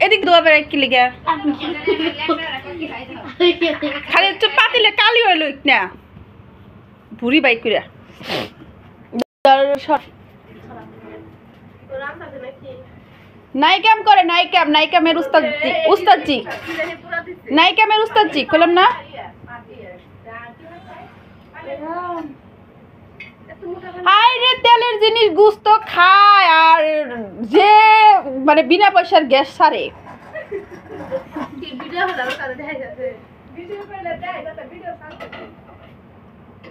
এদিক দোয়া বেড়াই কি লিগা খালি একটু পাতিলে কালি হইল না বুড়ি বাইক করে নাইকাম করে নাইকামের উস্তাদজি নাইকামের উস্তাদজি কইলাম না আরে তেলের জিনিস গুস্ত খায় আর যে মানে বিনা পয়সার গ্যাস সারে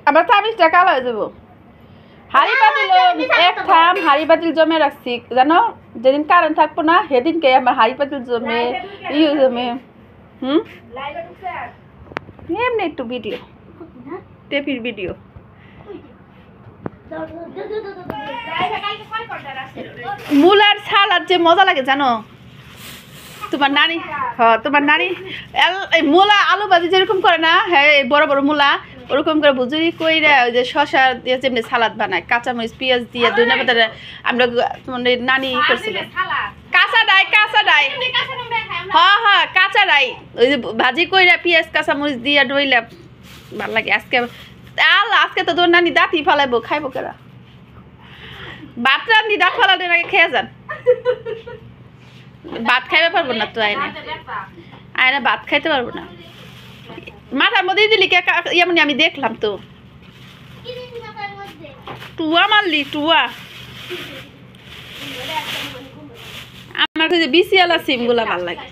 আবার ২৬ টাকা হয়ে যাবো হাড়ি পাতিল এক থাম হাড়ি পাতিল জমে রাখছি জানো যেদিন কারেন্ট থাকবো না সেদিনকে আমার হাড়ি পাতিল জমে জমে এমনি একটু ভিডিও টেপির ভিডিও মুলার সালাদ যে মজা লাগে জানো তোমার নানি তোমার নানি মূলা আলু ভাজি যেরকম করে না হ্যাঁ বড় বড় মূলা ওরকম করে ভুজুরি কইরা ওই যে শসা দিয়ে যেমনি সালাদ বানায় কাঁচামরিচ পেঁয়াজ দিয়ে ধনিয়া পাতা আমরা তোমাদের নানি করছিল কাঁচা ডাই হ্যাঁ কাঁচা ডাই ওই যে ভাজি কইরা পেঁয়াজ কাঁচামরিচ দিয়ে ডইলা ভালো লাগে আজকে তো তোর নানি দাঁতই ফালাইবো খাইবো কেরা ভাত রান্ধি দাঁত ফালানোর আগে খেয়ে যান ভাত খাইতে পারবো না তো আয়না ভাত খাইতে পারবো না মাথার মধ্যে দিলি এমনি আমি দেখলাম তো টুয়া মারলি টুয়া আমার কাছে বিসিয়ালা সিম গুলা ভাল লাগে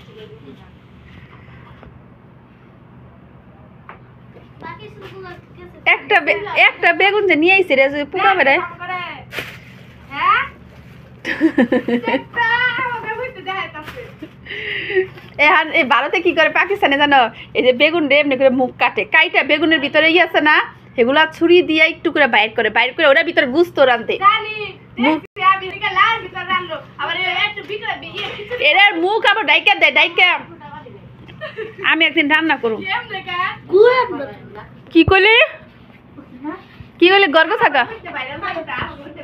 একটা বেগুন যে নিয়ে আইছে রে পোকা বেড়ায় ভারতে কি করে পাকিস্তানে জানো এই যে বেগুন রে এমনি করে মুখ কাইটা বেগুনের ভিতরে আছে না সেগুলা ছুরি দিয়ে একটু করে বাইর করে ওটার ভিতরে গুস্ত রাঁধতে এর মুখ আবার ডাইকা দেয় আমি একদিন রান্না করব কি কইলে গর্ব থাকা